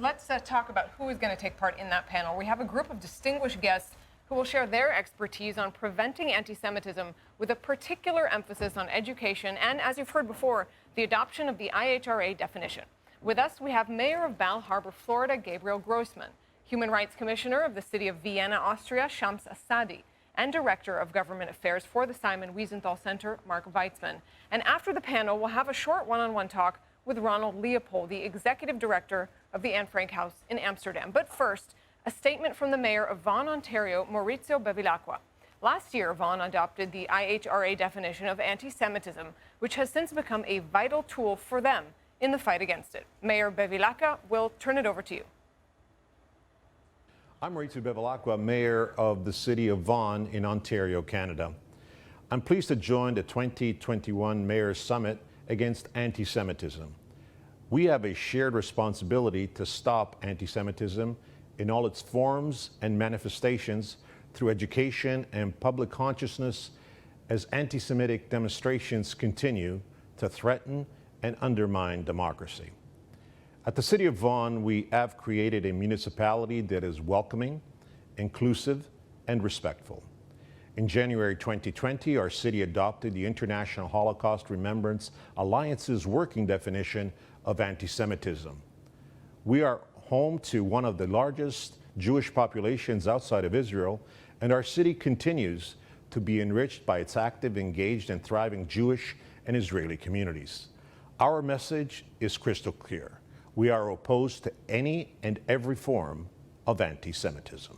Let's talk about who is going to take part in that panel. We have a group of distinguished guests who will share their expertise on preventing anti-Semitism with a particular emphasis on education and, as you've heard before, the adoption of the IHRA definition. With us, we have Mayor of Bal Harbour, Florida, Gabriel Groessman, Human Rights Commissioner of the City of Vienna, Austria, Shams Assadi, and Director of Government Affairs for the Simon Wiesenthal Center, Mark Weitzman. And after the panel, we'll have a short one-on-one talk with Ronald Leopold, the Executive Director of the Anne Frank House in Amsterdam. But first, a statement from the Mayor of Vaughan, Ontario, Maurizio Bevilacqua. Last year, Vaughan adopted the IHRA definition of anti-Semitism, which has since become a vital tool for them in the fight against it. Mayor Bevilacqua, we'll turn it over to you. I'm Maurizio Bevilacqua, Mayor of the City of Vaughan in Ontario, Canada. I'm pleased to join the 2021 Mayor's Summit against anti-Semitism. We have a shared responsibility to stop anti-Semitism in all its forms and manifestations through education and public consciousness as anti-Semitic demonstrations continue to threaten and undermine democracy. At the City of Vaughan, we have created a municipality that is welcoming, inclusive, and respectful. In January 2020, our city adopted the International Holocaust Remembrance Alliance's working definition of anti-Semitism. We are home to one of the largest Jewish populations outside of Israel, and our city continues to be enriched by its active, engaged, and thriving Jewish and Israeli communities. Our message is crystal clear. We are opposed to any and every form of anti-Semitism.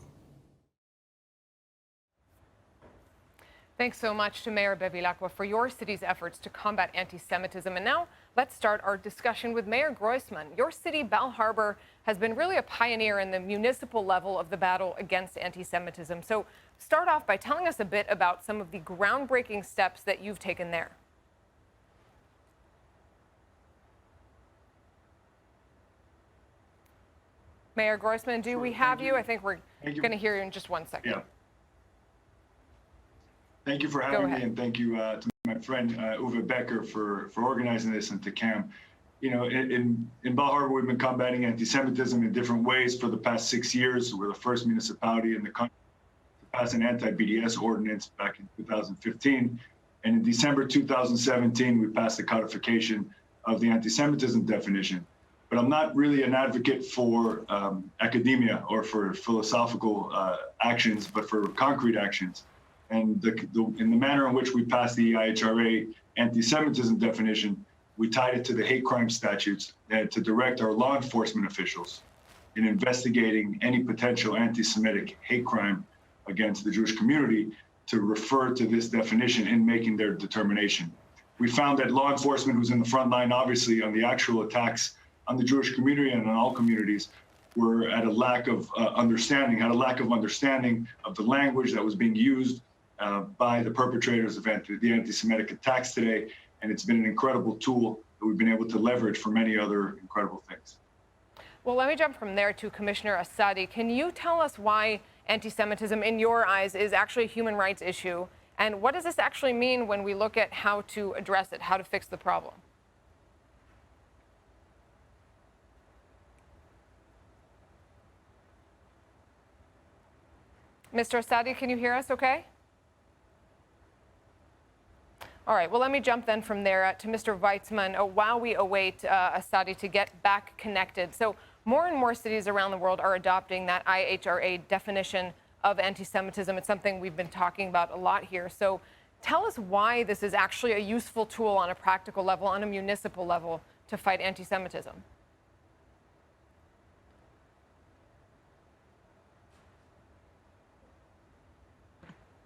Thanks so much to Mayor Bevilacqua for your city's efforts to combat anti-Semitism. And now let's start our discussion with Mayor Groessman. Your city, Bal Harbour, has been really a pioneer in the municipal level of the battle against anti-Semitism. So start off by telling us a bit about some of the groundbreaking steps that you've taken there. Mayor Groessman, do we have you? I think we're going to hear you in just 1 second. Yeah. Thank you for having me, and thank you to my friend Uwe Becker for organizing this, and to CAM. You know, in Bal Harbour, we've been combating anti-Semitism in different ways for the past 6 years. We're the first municipality in the country to pass an anti-BDS ordinance back in 2015. And in December 2017, we passed the codification of the anti-Semitism definition. But I'm not really an advocate for academia or for philosophical actions, but for concrete actions. And in the manner in which we passed the IHRA anti-Semitism definition, we tied it to the hate crime statutes to direct our law enforcement officials in investigating any potential anti-Semitic hate crime against the Jewish community to refer to this definition in making their determination. We found that law enforcement, who's in the front line, obviously, on the actual attacks on the Jewish community and on all communities, were at a lack of understanding of the language that was being used by the perpetrators of the anti-Semitic attacks today. And it's been an incredible tool that we've been able to leverage for many other incredible things. Well, let me jump from there to Commissioner Assadi. Can you tell us why anti-Semitism, in your eyes, is actually a human rights issue? And what does this actually mean when we look at how to address it, how to fix the problem? Mr. Assadi, can you hear us okay? All right, well, let me jump then from there to Mr. Weitzman while we await Assadi to get back connected. So more and more cities around the world are adopting that IHRA definition of anti-Semitism. It's something we've been talking about a lot here. So tell us why this is actually a useful tool on a practical level, on a municipal level, to fight anti-Semitism.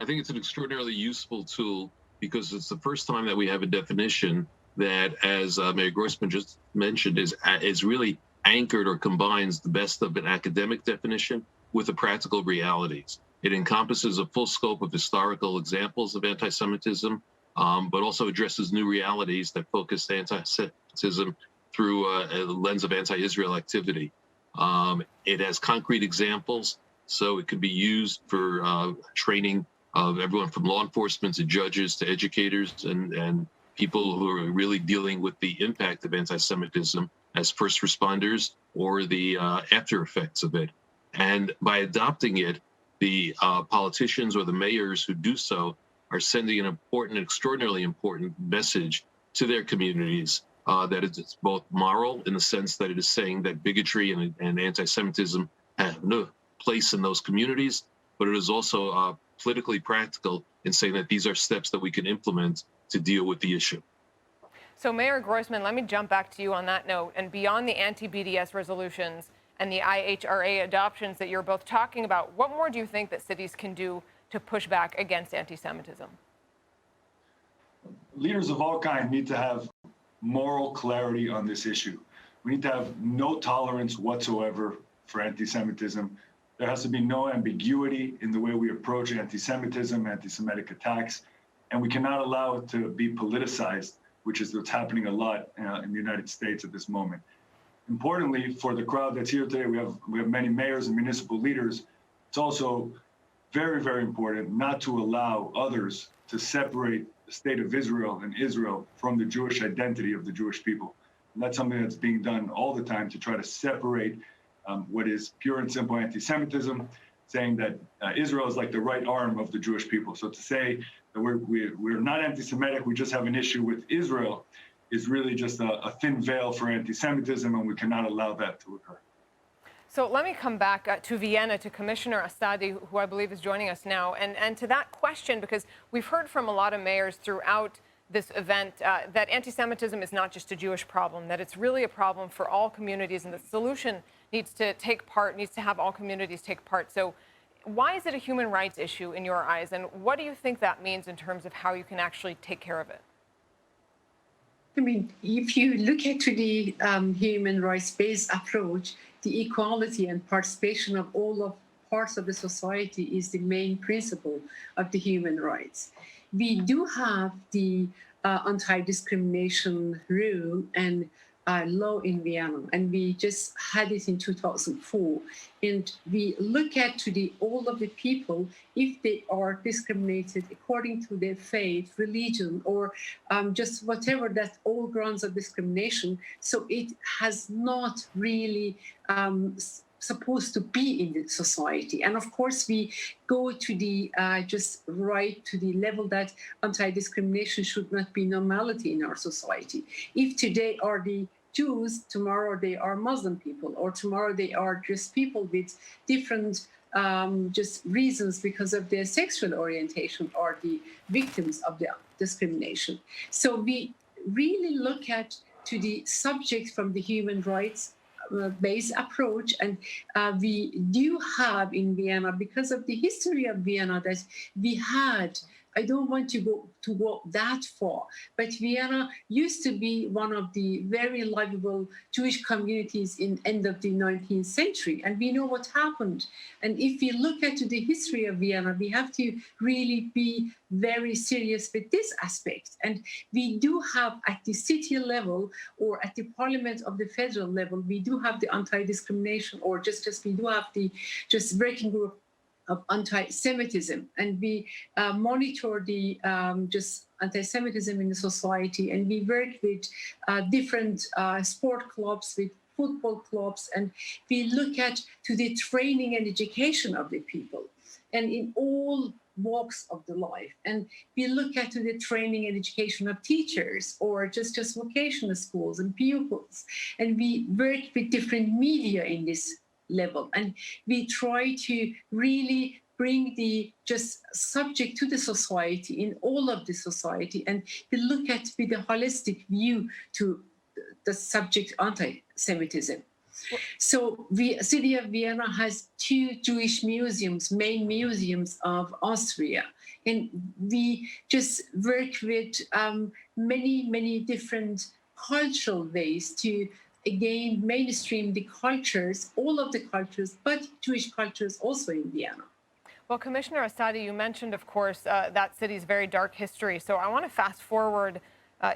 I think it's an extraordinarily useful tool because it's the first time that we have a definition that, as Mayor Groessman just mentioned, is really anchored or combines the best of an academic definition with the practical realities. It encompasses a full scope of historical examples of anti-Semitism, but also addresses new realities that focus anti-Semitism through a lens of anti-Israel activity. It has concrete examples, so it could be used for training of everyone from law enforcement to judges to educators and people who are really dealing with the impact of anti-Semitism as first responders or the after effects of it. And by adopting it, the politicians or the mayors who do so are sending an important, extraordinarily important message to their communities that it's both moral in the sense that it is saying that bigotry and anti-Semitism have no place in those communities, but it is also politically practical in saying that these are steps that we can implement to deal with the issue. So Mayor Groessman, let me jump back to you on that note. And beyond the anti-BDS resolutions and the IHRA adoptions that you're both talking about, what more do you think that cities can do to push back against anti-Semitism? Leaders of all kinds need to have moral clarity on this issue. We need to have no tolerance whatsoever for anti-Semitism. There has to be no ambiguity in the way we approach anti-Semitism, anti-Semitic attacks, and we cannot allow it to be politicized, which is what's happening a lot in the United States at this moment. Importantly, for the crowd that's here today, we have many mayors and municipal leaders. It's also very, very important not to allow others to separate the state of Israel and Israel from the Jewish identity of the Jewish people. And that's something that's being done all the time to try to separate what is pure and simple anti-Semitism, saying that Israel is like the right arm of the Jewish people. So to say that we're not anti-Semitic, we just have an issue with Israel, is really just a thin veil for anti-Semitism, and we cannot allow that to occur. So let me come back to Vienna, to Commissioner Assadi, who I believe is joining us now, and to that question, because we've heard from a lot of mayors throughout this event that anti-Semitism is not just a Jewish problem, that it's really a problem for all communities, and the solution needs to have all communities take part. So why is it a human rights issue in your eyes, and what do you think that means in terms of how you can actually take care of it? I mean, if you look at the human rights-based approach, the equality and participation of all of parts of the society is the main principle of the human rights. We do have the anti-discrimination rule and law in Vienna, and we just had it in 2004. And we look at all of the people, if they are discriminated according to their faith, religion, or just whatever, that's all grounds of discrimination. So it has not really supposed to be in the society. And of course, we go to the just right to the level that anti-discrimination should not be normality in our society. If today are the Jews, tomorrow they are Muslim people, or tomorrow they are just people with different just reasons because of their sexual orientation, are the victims of the discrimination. So we really look at to the subject from the human rights based approach, and we do have in Vienna, because of the history of Vienna, that we had, I don't want to go that far, but Vienna used to be one of the very livable Jewish communities in end of the 19th century, and we know what happened. And if we look at the history of Vienna, we have to really be very serious with this aspect. And we do have at the city level or at the parliament of the federal level, we do have the anti-discrimination, or just we do have the just working group of anti-Semitism, and we monitor the just anti-Semitism in the society, and we work with different sport clubs, with football clubs, and we look at to the training and education of the people, and in all walks of the life. And we look at to the training and education of teachers, or just vocational schools and pupils, and we work with different media in this level, and we try to really bring the just subject to the society, in all of the society, and we look at with a holistic view to the subject anti-Semitism. So the city of Vienna has 2 Jewish museums, main museums of Austria, and we just work with many different cultural ways to again mainstream the cultures, all of the cultures, but Jewish cultures also in Vienna. Well, Commissioner Assadi, you mentioned, of course, that city's very dark history. So I want to fast forward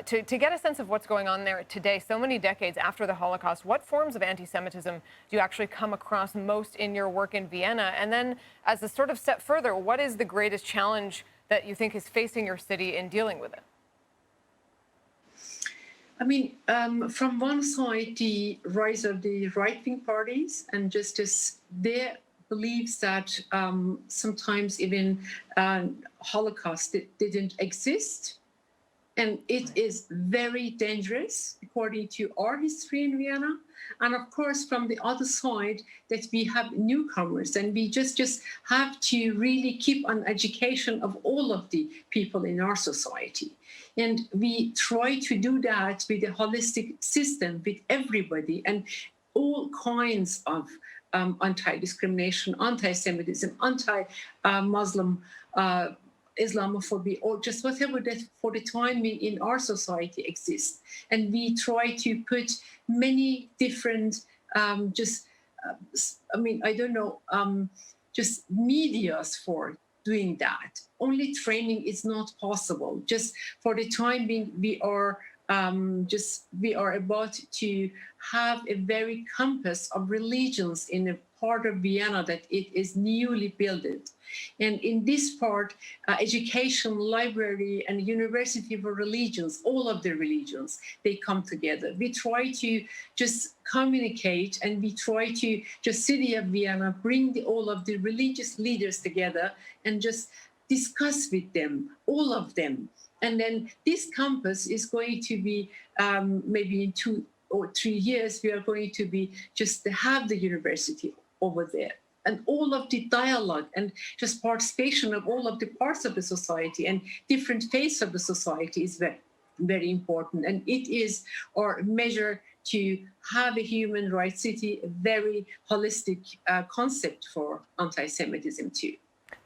to get a sense of what's going on there today, so many decades after the Holocaust. What forms of anti-Semitism do you actually come across most in your work in Vienna? And then as a sort of step further, what is the greatest challenge that you think is facing your city in dealing with it? I mean, from one side, the rise of the right-wing parties and just their beliefs that sometimes even Holocaust didn't exist. And it is very dangerous, according to our history in Vienna. And of course, from the other side, that we have newcomers, and we just have to really keep an education of all of the people in our society. And we try to do that with a holistic system, with everybody, and all kinds of anti-discrimination, anti-Semitism, anti-Muslim Islamophobia, or just whatever that for the time being in our society exists. And we try to put many different, just medias for doing that. Only training is not possible. Just for the time being, we are about to have a very compass of religions in a part of Vienna that it is newly built. And in this part, education, library, and university for religions, all of the religions, they come together. We try to just communicate, and we try to just city of Vienna, bring all of the religious leaders together and just discuss with them, all of them. And then this campus is going to be maybe in 2 or 3 years, we are going to be just to have the university over there. And all of the dialogue and just participation of all of the parts of the society and different phases of the society is very, very important. And it is our measure to have a human rights city, a very holistic concept for anti-Semitism too.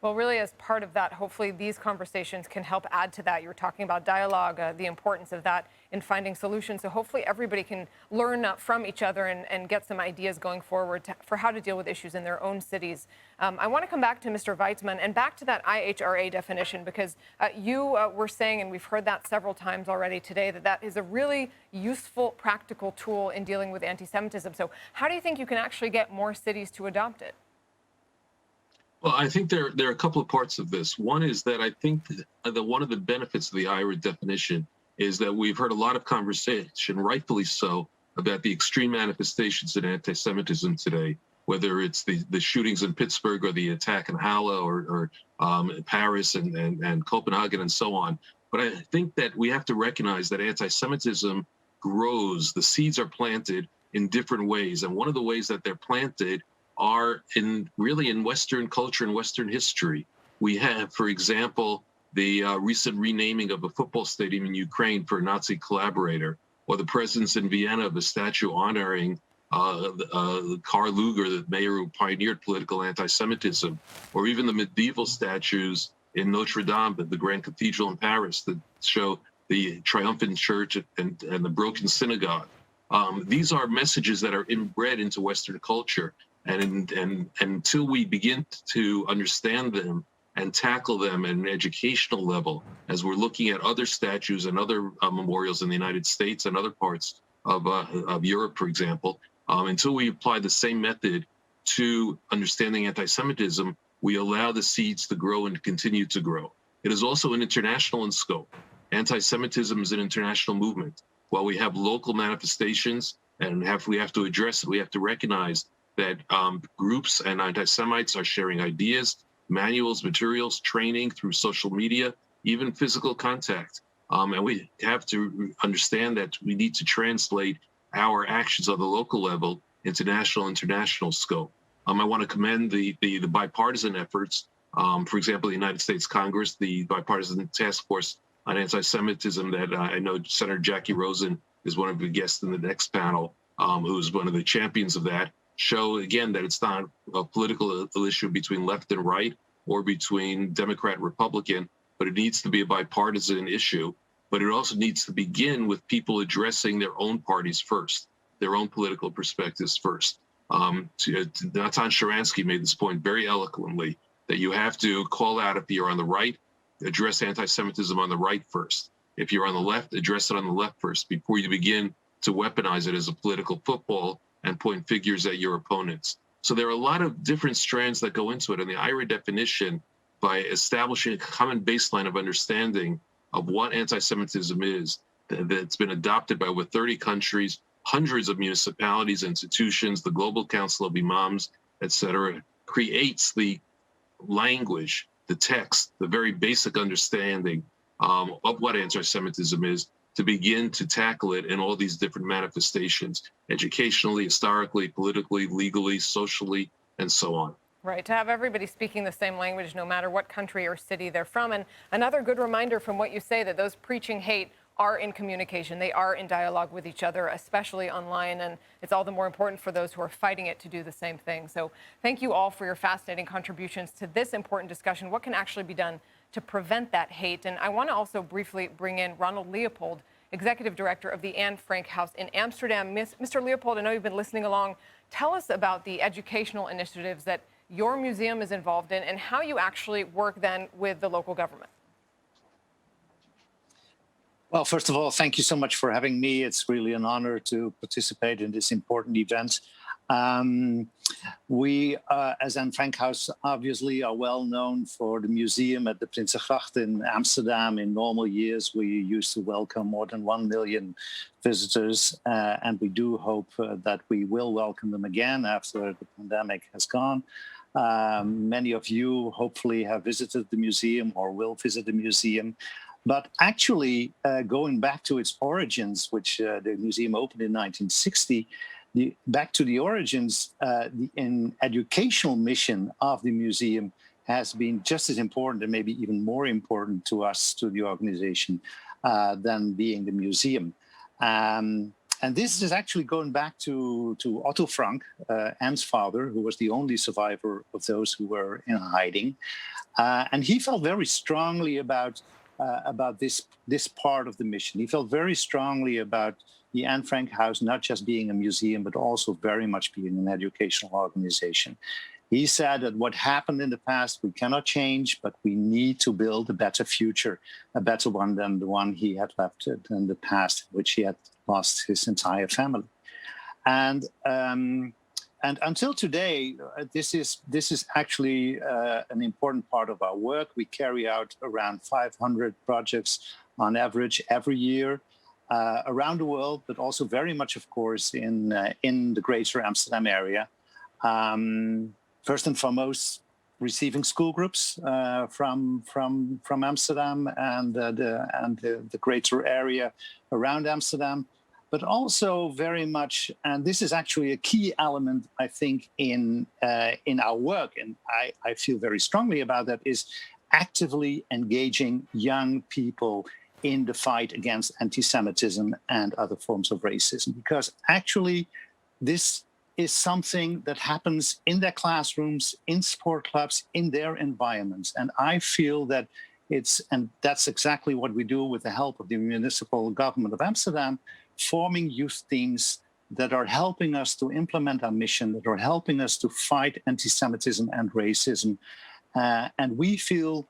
Well, really, as part of that, hopefully these conversations can help add to that. You were talking about dialogue, the importance of that in finding solutions. So hopefully everybody can learn from each other and get some ideas going forward for how to deal with issues in their own cities. I want to come back to Mr. Weitzman and back to that IHRA definition, because you were saying, and we've heard that several times already today, that is a really useful, practical tool in dealing with anti-Semitism. So how do you think you can actually get more cities to adopt it? Well, I think there are a couple of parts of this. One is that I think that one of the benefits of the IHRA definition is that we've heard a lot of conversation, rightfully so, about the extreme manifestations in anti-Semitism today, whether it's the shootings in Pittsburgh or the attack in Halle or Paris and Copenhagen and so on. But I think that we have to recognize that anti-Semitism grows. The seeds are planted in different ways. And one of the ways that they're planted are really in Western culture and Western history. We have, for example, the recent renaming of a football stadium in Ukraine for a Nazi collaborator, or the presence in Vienna of a statue honoring Karl Lueger, the mayor who pioneered political anti-Semitism, or even the medieval statues in Notre Dame, the Grand Cathedral in Paris, that show the triumphant church and the broken synagogue. These are messages that are inbred into Western culture. And until we begin to understand them and tackle them at an educational level, as we're looking at other statues and other memorials in the United States and other parts of Europe, for example, until we apply the same method to understanding anti-Semitism, we allow the seeds to grow and continue to grow. It is also an international in scope. Anti-Semitism is an international movement. While we have local manifestations and we have to address it, we have to recognize that groups and anti-Semites are sharing ideas, manuals, materials, training through social media, even physical contact. And we have to understand that we need to translate our actions on the local level into national, international scope. I want to commend the bipartisan efforts. For example, the United States Congress, the bipartisan task force on anti-Semitism that I know Senator Jackie Rosen is one of the guests in the next panel, who is one of the champions of that, show again that it's not a political issue between left and right or between Democrat and Republican, but it needs to be a bipartisan issue. But it also needs to begin with people addressing their own parties first, their own political perspectives first. Natan Sharansky made this point very eloquently, that you have to call out if you're on the right, address anti-Semitism on the right first. If you're on the left, address it on the left first before you begin to weaponize it as a political football and point figures at your opponents. So there are a lot of different strands that go into it. And the IHRA definition, by establishing a common baseline of understanding of what anti-Semitism is that's been adopted by over 30 countries, hundreds of municipalities, institutions, the Global Council of Imams, etc., creates the language, the text, the very basic understanding of what anti-Semitism is, to begin to tackle it in all these different manifestations, educationally, historically, politically, legally, socially, and so on. Right, to have everybody speaking the same language no matter what country or city they're from. And another good reminder from what you say that those preaching hate are in communication. They are in dialogue with each other, especially online. And it's all the more important for those who are fighting it to do the same thing. So thank you all for your fascinating contributions to this important discussion. What can actually be done to prevent that hate? And I want to also briefly bring in Ronald Leopold, Executive Director of the Anne Frank House in Amsterdam. Mr. Leopold, I know you've been listening along. Tell us about the educational initiatives that your museum is involved in and how you actually work then with the local government. Well, first of all, thank you so much for having me. It's really an honor to participate in this important event. We, as Anne Frank House, obviously are well known for the museum at the Prinsengracht in Amsterdam. In normal years, we used to welcome more than 1 million visitors, and we do hope that we will welcome them again after the pandemic has gone. Many of you hopefully have visited the museum or will visit the museum. But actually, going back to its origins, which the museum opened in 1960, back to the origins, the educational mission of the museum has been just as important and maybe even more important to us, to the organization, than being the museum. And this is actually going back to Otto Frank, Anne's father, who was the only survivor of those who were in hiding. And he felt very strongly about this part of the mission. He felt very strongly about the Anne Frank House not just being a museum, but also very much being an educational organization. He said that what happened in the past we cannot change, but we need to build a better future, a better one than the one he had left in the past, which he had lost his entire family. And until today, this is actually an important part of our work. We carry out around 500 projects on average every year around the world, but also very much, of course, in the greater Amsterdam area. First and foremost, receiving school groups from Amsterdam and the greater area around Amsterdam. But also very much, and this is actually a key element, I think, in our work, and I feel very strongly about that, is actively engaging young people in the fight against anti-Semitism and other forms of racism. Because actually, this is something that happens in their classrooms, in sport clubs, in their environments. And I feel that and that's exactly what we do with the help of the municipal government of Amsterdam, forming youth teams that are helping us to implement our mission, that are helping us to fight anti-Semitism and racism. And we feel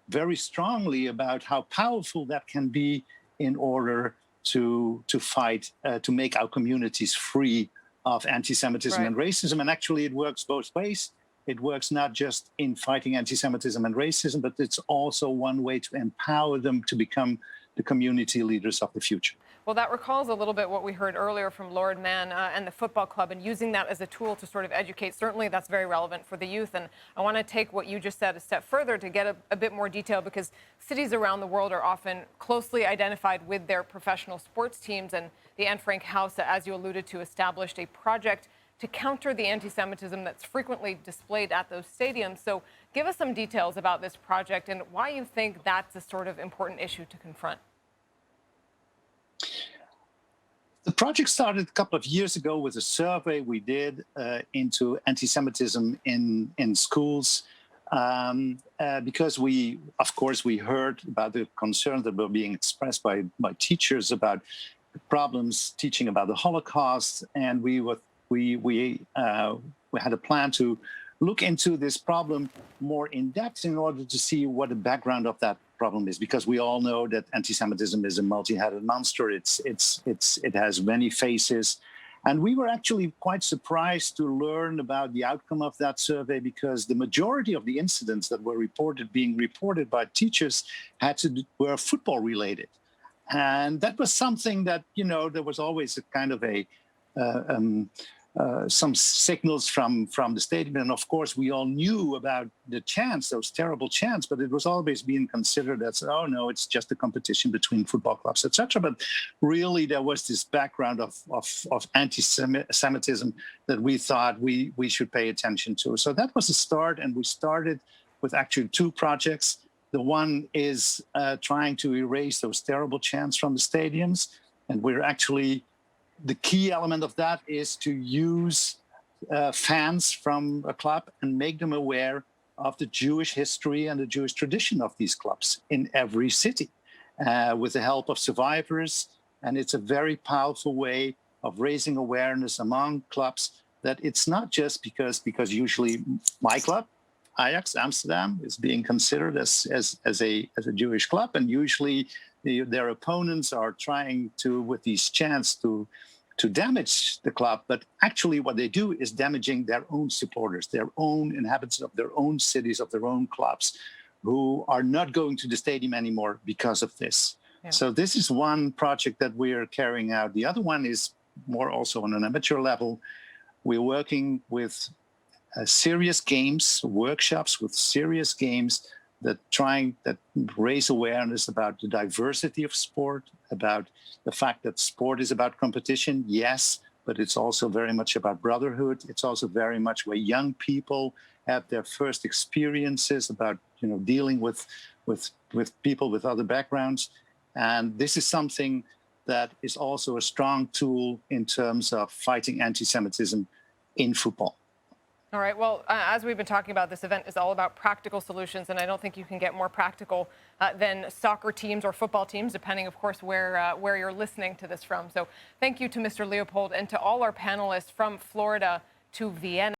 very strongly about how powerful that can be in order to fight, to make our communities free of anti-Semitism and racism. And actually it works both ways. It works not just in fighting anti-Semitism and racism, but it's also one way to empower them to become the community leaders of the future. Well, that recalls a little bit what we heard earlier from Lord Mann and the football club, and using that as a tool to sort of educate. Certainly that's very relevant for the youth. And I want to take what you just said a step further to get a bit more detail, because cities around the world are often closely identified with their professional sports teams. And the Anne Frank House, as you alluded to, established a project to counter the anti-Semitism that's frequently displayed at those stadiums. So give us some details about this project and why you think that's a sort of important issue to confront. The project started a couple of years ago with a survey we did into anti-Semitism in schools, because we heard about the concerns that were being expressed by teachers about the problems teaching about the Holocaust, and we had a plan to look into this problem more in depth in order to see what the background of that problem is, because we all know that anti-Semitism is a multi-headed monster. It has many faces, and we were actually quite surprised to learn about the outcome of that survey, because the majority of the incidents that were being reported by teachers were football related. And that was something that, there was always a kind of some signals from the stadium. And of course, we all knew about the chants, those terrible chants, but it was always being considered as, oh no, it's just a competition between football clubs, etc. But really, there was this background of anti-Semitism that we thought we should pay attention to. So that was a start, and we started with actually 2 projects. The one is trying to erase those terrible chants from the stadiums, and we're actually the key element of that is to use fans from a club and make them aware of the Jewish history and the Jewish tradition of these clubs in every city with the help of survivors. And it's a very powerful way of raising awareness among clubs that it's not just because usually my club, Ajax Amsterdam, is being considered as a Jewish club, and usually their opponents are trying to, with these chants, to damage the club. But actually what they do is damaging their own supporters, their own inhabitants of their own cities, of their own clubs, who are not going to the stadium anymore because of this. Yeah. So this is one project that we are carrying out. The other one is more also on an amateur level. We're working with serious games, workshops with serious games that raise awareness about the diversity of sport, about the fact that sport is about competition, yes, but it's also very much about brotherhood. It's also very much where young people have their first experiences about dealing with people with other backgrounds. And this is something that is also a strong tool in terms of fighting anti-Semitism in football. All right. Well, as we've been talking about, this event is all about practical solutions, and I don't think you can get more practical than soccer teams or football teams, depending, of course, where you're listening to this from. So thank you to Mr. Leopold and to all our panelists from Florida to Vienna.